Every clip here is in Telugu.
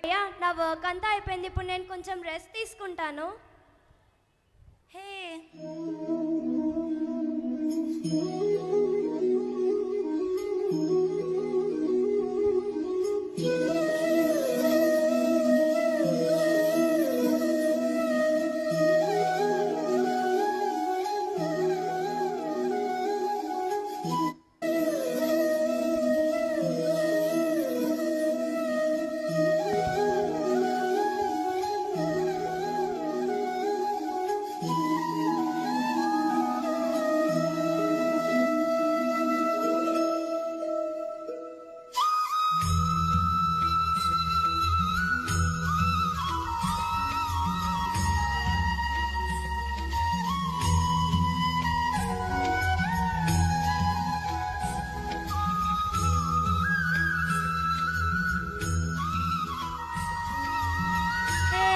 అయ్యా నా వర్క్ అంతా అయిపోయింది, ఇప్పుడు నేను కొంచెం రెస్ట్ తీసుకుంటాను. హే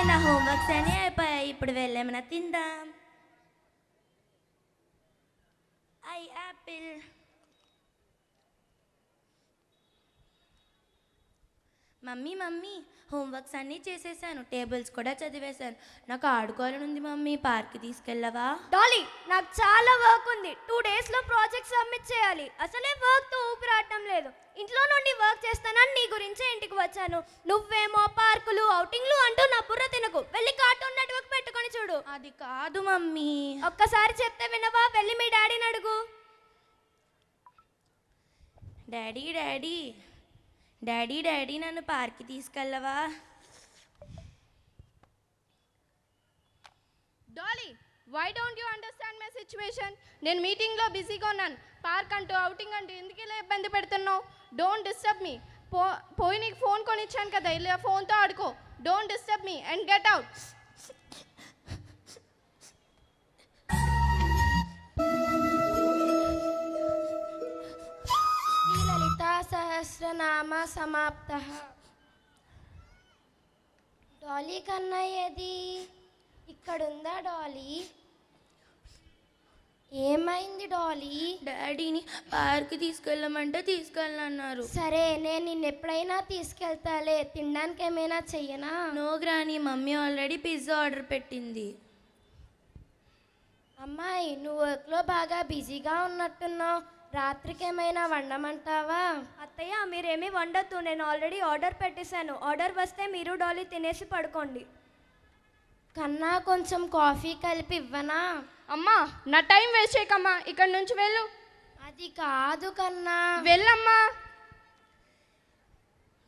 నా హోంవర్క్స్ అన్నీ అయిపోయాయి. ఇప్పుడు వెళ్ళేమన్నా తిందాం. I Apple. Mummy mummy homeworks అన్నీ చేసేసాను, టేబుల్స్ కూడా చదివేశాను. నాకు ఆడుకోవాలని ఉంది మమ్మీ, పార్క్కి తీసుకెళ్ళవా? డాలీ నాకు చాలా వర్క్ ఉంది, 2 డేస్లో ప్రాజెక్ట్ సబ్మిట్ చేయాలి. అసలే వర్క్తో ఊపిరాడటం లేదు. ఇంట్లో నుండి వర్క్ చేస్తానని నీ గురించే ఇంటికి వచ్చాను. నువ్వేమో పార్కులు ఔటింగ్లు అంటూ నా బుర్ర తినకు. వెళ్ళి కార్టూన్ నెట్వర్క్ పెట్టుకొని చూడు. అది కాదు మమ్మీ. ఒక్కసారి చెప్తే వినవా? వెళ్ళి మీ డాడీని అడుగు. డాడీ డాడీ డాడీ డాడీ నన్ను పార్క్కి తీసుకెళ్ళవా? Dolly, why don't you understand my situation? నేను మీటింగ్లో బిజీగా ఉన్నాను. పార్క్ అంటూ ఔటింగ్ అంటూ ఎందుకు ఇలా ఇబ్బంది పెడుతున్నావు? Don't disturb me. పోయి నీకు ఫోన్ కొనిచ్చాను కదా, ఇలా ఫోన్తో ఆడుకో. Don't disturb me and get out. Lalita Sahasranama సమాప్తః. డాలీ కన్నా ఏది? ఇక్కడుందా డాలీ? ఏమైంది డాలీ? డాడీని పార్క్కి తీసుకెళ్ళమంటే తీసుకెళ్ళన్నారు. సరే నేను నిన్ను ఎప్పుడైనా తీసుకెళ్తాలే. తినడానికి ఏమైనా చెయ్యనా? No granny, mummy already pizza order పెట్టింది. అమ్మాయి నువ్వు వర్క్లో బాగా బిజీగా ఉన్నట్టున్నావు. రాత్రికి ఏమైనా వండమంటావా? అత్తయ్య మీరేమీ వండొద్దు, నేను ఆల్రెడీ ఆర్డర్ పెట్టేశాను. ఆర్డర్ వస్తే మీరు డాలీ తినేసి పడుకోండి. కన్నా కొంచెం కాఫీ కలిపి ఇవ్వనా? అమ్మా నా టైం వేస్ట్ చేయకమ్మా, ఇక్కడ నుంచి వెళ్ళు. అది కాదు కన్నా. వెళ్ళమ్మా.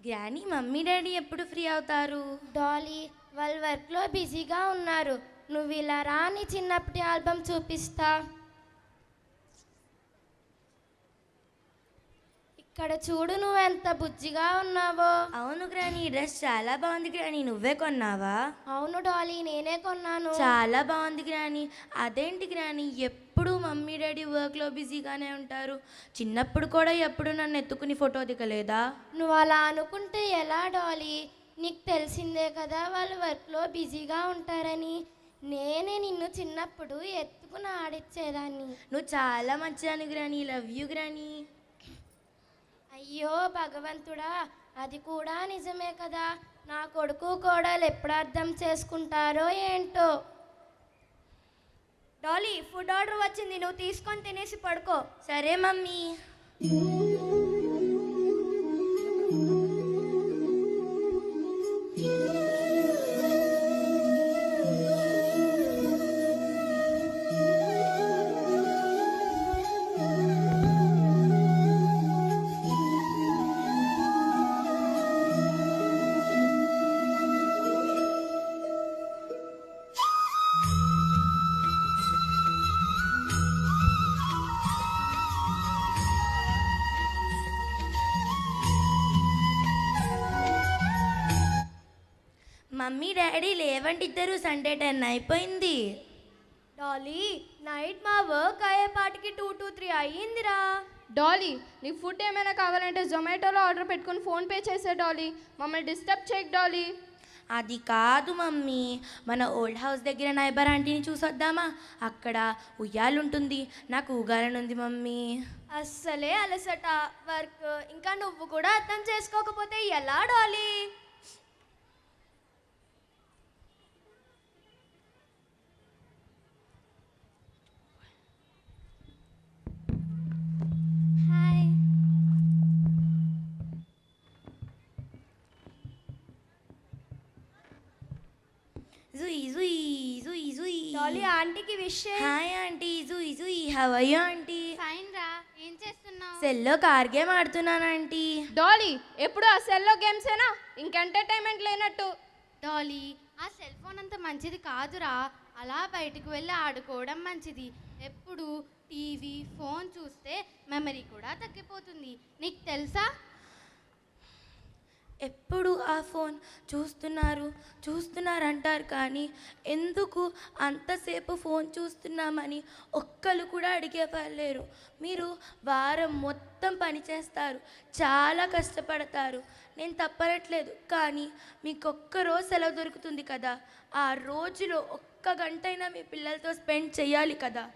గ్రానీ మమ్మీ డాడీ ఎప్పుడు ఫ్రీ అవుతారు? డాలీ వాళ్ళు వర్క్లో బిజీగా ఉన్నారు. నువ్వు ఇలా రా, నీ చిన్నప్పటి ఆల్బమ్ చూపిస్తా. ఇక్కడ చూడు, నువ్వు ఎంత బుజ్జిగా ఉన్నావో. అవును గ్రానీ, ఈ డ్రెస్ చాలా బాగుంది గ్రానీ, నువ్వే కొన్నావా? అవును డాలీ నేనే కొన్నాను. చాలా బాగుంది గ్రానీ. అదేంటి గ్రానీ, ఎప్పుడు మమ్మీ డాడీ వర్క్లో బిజీగానే ఉంటారు? చిన్నప్పుడు కూడా ఎప్పుడు నన్ను ఎత్తుకుని ఫోటో దిగలేదా? నువ్వు అలా అనుకుంటే ఎలా డాలీ? నీకు తెలిసిందే కదా వాళ్ళు వర్క్లో బిజీగా ఉంటారని. నేనే నిన్ను చిన్నప్పుడు ఎత్తుకుని ఆడిచ్చేదాన్ని. నువ్వు చాలా మంచిదాని గ్రానీ, లవ్ యూ గ్రానీ. అయ్యో భగవంతుడా, అది కూడా నిజమే కదా. నా కొడుకు కోడలు ఎప్పుడు అర్థం చేసుకుంటారో ఏంటో. డాలీ ఫుడ్ ఆర్డర్ వచ్చింది, నువ్వు తీసుకొని తినేసి పడుకో. సరే మమ్మీ. మమ్మీ డాడీ లేవండి ఇద్దరు, సండే 10 అయిపోయింది. డాలీ నైట్ మా వర్క్ అయ్యేపాటికి 2 to 3 అయ్యిందిరా. డాలీ నీకు ఫుడ్ ఏమైనా కావాలంటే జొమాటోలో ఆర్డర్ పెట్టుకుని ఫోన్పే చేసే డాలీ. మమ్మల్ని డిస్టర్బ్ చేయకు డాలీ. అది కాదు మమ్మీ, మన ఓల్డ్ హౌస్ దగ్గర నైబర్ ఆంటీని చూసొద్దామా? అక్కడ ఉయ్యాలుంటుంది, నాకు ఊగాలనుంది మమ్మీ. అస్సలే అలసట వర్క్, ఇంకా నువ్వు కూడా అర్థం చేసుకోకపోతే ఎలా డాలీ? జుయి జుయి జుయి జుయి. డాలీ ఆంటీకి విష్ చేయి. Hi aunty. జుయి జుయి. How are you aunty? Fine రా. ఏం చేస్తున్నావు? సెల్లో కార్ గేమ్ ఆడుతున్నాను ఆంటీ. డాలీ ఎప్పుడు ఆ సెల్లో గేమ్సేనా? ఇంక ఎంటర్టైన్మెంట్ లేనట్టు. డాలీ, ఆ సెల్ ఫోన్ అంత మంచిది కాదురా. అలా బయటకు వెళ్ళి ఆడుకోవడం మంచిది. ఎప్పుడు టీవీ ఫోన్ చూస్తే మెమరీ కూడా తగ్గిపోతుంది. నీకు తెలుసా? ఎప్పుడు ఆ ఫోన్ చూస్తున్నారు అంటారు, కానీ ఎందుకు అంతసేపు ఫోన్ చూస్తున్నామని ఒక్కరు కూడా అడిగేవాళ్ళేరు. మీరు వారం మొత్తం పని చేస్తారు, చాలా కష్టపడతారు. నేను తప్పనట్లేదు, కానీ మీకు ఒక్క రోజు సెలవు దొరుకుతుంది కదా, ఆ రోజులో ఒక్క గంటైనా మీ పిల్లలతో స్పెండ్ చేయాలి కదా.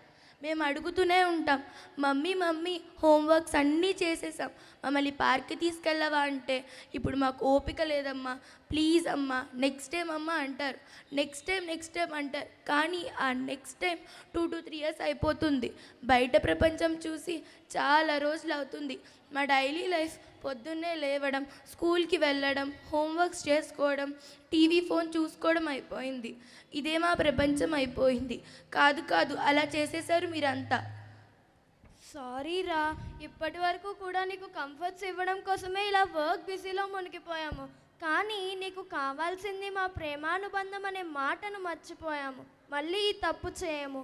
మేము అడుగుతూనే ఉంటాం, మమ్మీ హోంవర్క్స్ అన్నీ చేసేసాం, మమ్మల్ని పార్క్కి తీసుకెళ్ళవా అంటే, ఇప్పుడు మాకు ఓపిక లేదమ్మా, ప్లీజ్ అమ్మా, నెక్స్ట్ టైం అమ్మా అంటారు. నెక్స్ట్ టైం అంటారు, కానీ ఆ నెక్స్ట్ టైం 2 to 3 years అయిపోతుంది. బయట ప్రపంచం చూసి చాలా రోజులు అవుతుంది. మా డైలీ లైఫ్ పొద్దున్నే లేవడం, స్కూల్కి వెళ్ళడం, హోంవర్క్స్ చేసుకోవడం, టీవీ ఫోన్ చూసుకోవడం అయిపోయింది. ఇదే మా ప్రపంచం అయిపోయింది. కాదు అలా చేసేసారు మీరంతా. సారీ రా, ఇప్పటి వరకు కూడా నీకు కంఫర్ట్స్ ఇవ్వడం కోసమే ఇలా వర్క్ బిజీలో మునిగిపోయాము. కానీ నీకు కావాల్సింది మా ప్రేమానుబంధం అనే మాటను మర్చిపోయాము. మళ్ళీ ఈ తప్పు చేయము.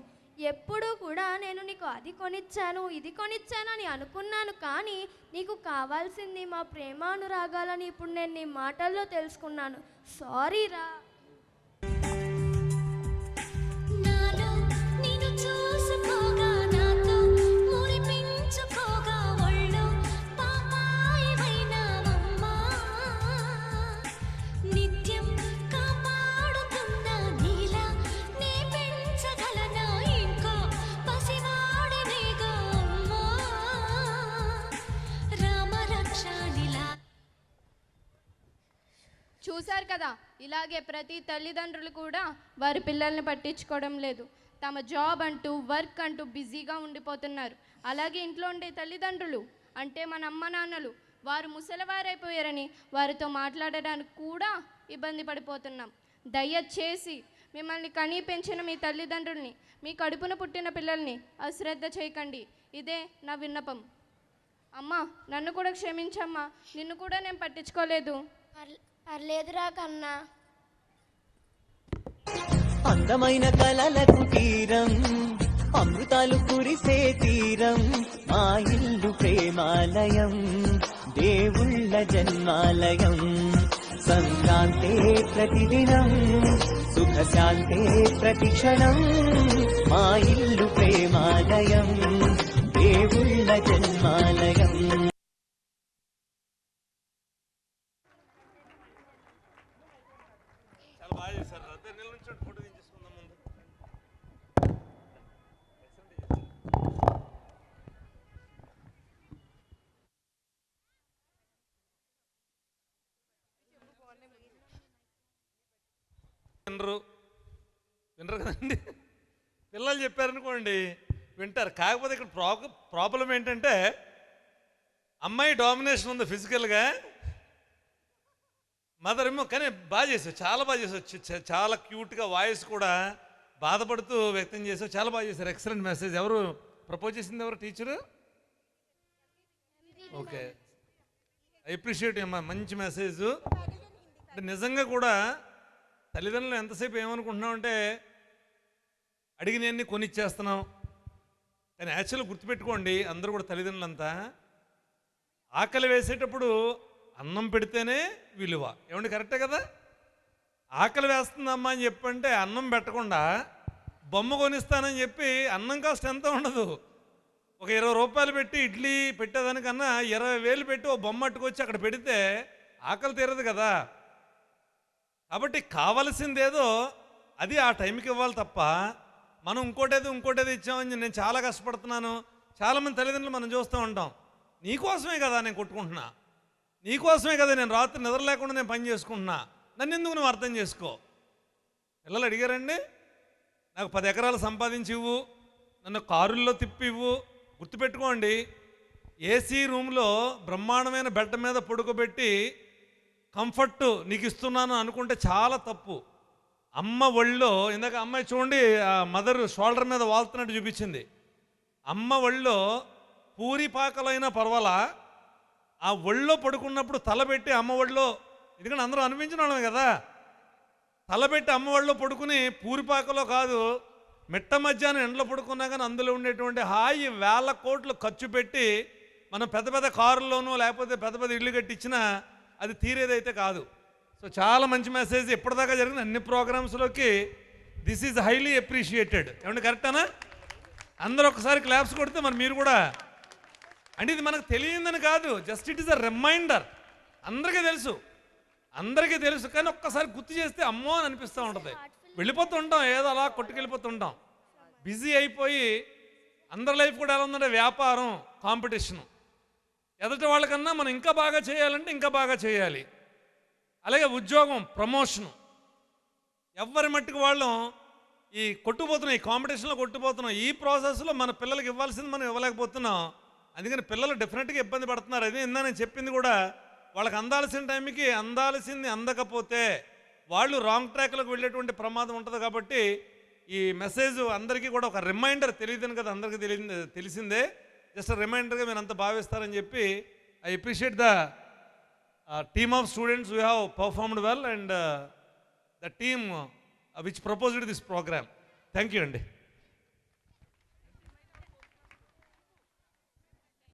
ఎప్పుడూ కూడా నేను నీకు అది కొనిచ్చాను ఇది కొనిచ్చాను అని అనుకున్నాను, కానీ నీకు కావాల్సింది మా ప్రేమానురాగాలని ఇప్పుడు నేను నీ మాటల్లో తెలుసుకున్నాను. సారీ రా. చూశారు కదా, ఇలాగే ప్రతి తల్లిదండ్రులు కూడా వారి పిల్లల్ని పట్టించుకోవడం లేదు. తమ జాబ్ అంటూ వర్క్ అంటూ బిజీగా ఉండిపోతున్నారు. అలాగే ఇంట్లో ఉండే తల్లిదండ్రులు అంటే మన అమ్మ నాన్నలు, వారు ముసలివారైపోయారని వారితో మాట్లాడడానికి కూడా ఇబ్బంది పడిపోతున్నాం. దయచేసి మిమ్మల్ని కనీ పెంచిన మీ తల్లిదండ్రుల్ని, మీ కడుపున పుట్టిన పిల్లల్ని అశ్రద్ధ చేయకండి. ఇదే నా విన్నపం. అమ్మా, నన్ను కూడా క్షమించమ్మా, నిన్ను కూడా నేను పట్టించుకోలేదు. పర్లేదురా కన్నా. అందమైన కలలకు తీరం, అమృతాలు కురిసే తీరం, మా ఇల్లు ప్రేమాలయం, దేవుళ్ళ జన్మాలయం. సంక్రాంతే ప్రతిదినం, సుఖశాంతే ప్రతిక్షణం, మా ఇల్లు ప్రేమాలయం, దేవుళ్ళ జన్మాలయం. వినరు కదండి. పిల్లలు చెప్పారనుకోండి వింటారు. కాకపోతే ఇక్కడ ప్రాబ్లం ఏంటంటే అమ్మాయి డామినేషన్ ఉంది ఫిజికల్గా, మదర్ ఏమో. కానీ బాగా చేసావు, చాలా బాగా చేసావు, చాలా క్యూట్గా వాయిస్ కూడా బాధపడుతూ వ్యక్తం చేసావు, చాలా బాగా చేశారు. Excellent message. ఎవరు ప్రపోజ్ చేసింది? ఎవరు టీచరు? ఓకే, ఐ అప్రిషియేట్ అమ్మా, మంచి మెసేజ్. అంటే నిజంగా కూడా తల్లిదండ్రులు ఎంతసేపు ఏమనుకుంటున్నాం అంటే అడిగినవన్నీ కొనిచ్చేస్తున్నాం. కానీ యాక్చువల్గా గుర్తుపెట్టుకోండి, అందరూ కూడా తల్లిదండ్రులంతా ఆకలి వేసేటప్పుడు అన్నం పెడితేనే విలువ. ఏమండి, కరెక్టే కదా? ఆకలి వేస్తుందమ్మా అని చెప్పంటే అన్నం పెట్టకుండా బొమ్మ కొనిస్తానని చెప్పి అన్నం కాస్ట్ ఎంత ఉండదు. ఒక 20 రూపాయలు పెట్టి ఇడ్లీ పెట్టేదానికన్నా 20,000 పెట్టి ఓ బొమ్మ అట్టుకొచ్చి అక్కడ పెడితే ఆకలి తీరదు కదా. కాబట్టి కావలసిందేదో అది ఆ టైంకి ఇవ్వాలి తప్ప మనం ఇంకోటేదో ఇచ్చామని నేను చాలా కష్టపడుతున్నాను. చాలామంది తల్లిదండ్రులు మనం చూస్తూ ఉంటాం, నీకోసమే కదా నేను కొట్టుకుంటున్నా, నీకోసమే కదా నేను రాత్రి నిద్ర లేకుండా నేను పని చేసుకుంటున్నా, నన్ను ఎందుకు నువ్వు అర్థం చేసుకో. పిల్లలు అడిగారండి, నాకు 10 ఎకరాలు సంపాదించి ఇవ్వు, నన్ను కారుల్లో తిప్పి ఇవ్వు. గుర్తుపెట్టుకోండి, ఏసీ రూమ్లో బ్రహ్మాండమైన బెడ్ మీద పడుకోబెట్టి కంఫర్ట్ నీకు ఇస్తున్నాను అనుకుంటే చాలా తప్పు. అమ్మ ఒళ్ళో ఇందాక అమ్మాయి చూడండి ఆ మదర్ షోల్డర్ మీద వాళ్తున్నట్టు చూపించింది. అమ్మ ఒళ్ళో పూరిపాకలైనా పర్వాలా, ఆ ఒళ్ళో పడుకున్నప్పుడు తలబెట్టి అమ్మ ఒళ్ళో, ఎందుకంటే అందరూ అనిపించిన వాళ్ళమే కదా, తలబెట్టి అమ్మ ఒళ్ళో పడుకుని పూరిపాకలో కాదు మిట్ట మధ్యాహ్నం ఎండలో పడుకున్నా కానీ అందులో ఉండేటువంటి హాయి వేల కోట్లు ఖర్చు పెట్టి మనం పెద్ద పెద్ద కారుల్లోనూ లేకపోతే పెద్ద పెద్ద ఇల్లు కట్టించినా అది తీరేదైతే కాదు. సో చాలా మంచి మెసేజ్ ఇప్పటిదాకా జరిగిన అన్ని ప్రోగ్రామ్స్లోకి దిస్ ఈజ్ హైలీ అప్రిషియేటెడ్. ఏమంటే కరెక్టేనా? అందరూ ఒకసారి క్లాప్స్ కొడితే మరి మీరు కూడా, అంటే ఇది మనకు తెలియదని కాదు, just it is a reminder. అందరికీ తెలుసు కానీ ఒక్కసారి గుర్తు చేస్తే అమ్మో అని అనిపిస్తూ ఉంటుంది. వెళ్ళిపోతుంటాం ఏదో అలా కొట్టుకెళ్ళిపోతుంటాం, బిజీ అయిపోయి. అందరి లైఫ్ కూడా ఎలా ఉందంటే వ్యాపారం, కాంపిటీషను, ఎదుటి వాళ్ళకన్నా మనం ఇంకా బాగా చేయాలంటే ఇంకా బాగా చేయాలి. అలాగే ఉద్యోగం, ప్రమోషను, ఎవరి మట్టుకు వాళ్ళం ఈ కొట్టుపోతున్నాం, ఈ కాంపిటీషన్లో కొట్టుపోతున్నాం. ఈ ప్రాసెస్లో మన పిల్లలకి ఇవ్వాల్సింది మనం ఇవ్వలేకపోతున్నాం. అందుకని పిల్లలు డెఫినెట్గా ఇబ్బంది పడుతున్నారు. అదే ఇందా నేను చెప్పింది కూడా, వాళ్ళకి అందాల్సిన టైంకి అందాల్సింది అందకపోతే వాళ్ళు రాంగ్ ట్రాక్లోకి వెళ్ళేటువంటి ప్రమాదం ఉంటుంది. కాబట్టి ఈ మెసేజ్ అందరికీ కూడా ఒక రిమైండర్. తెలియదని కదా అందరికీ తెలిసిందే, జస్ట్ రిమైండర్గా మీరు అంత భావిస్తారని చెప్పి I appreciate the team of students who have performed well and the team which proposed this program. Thank you అండి.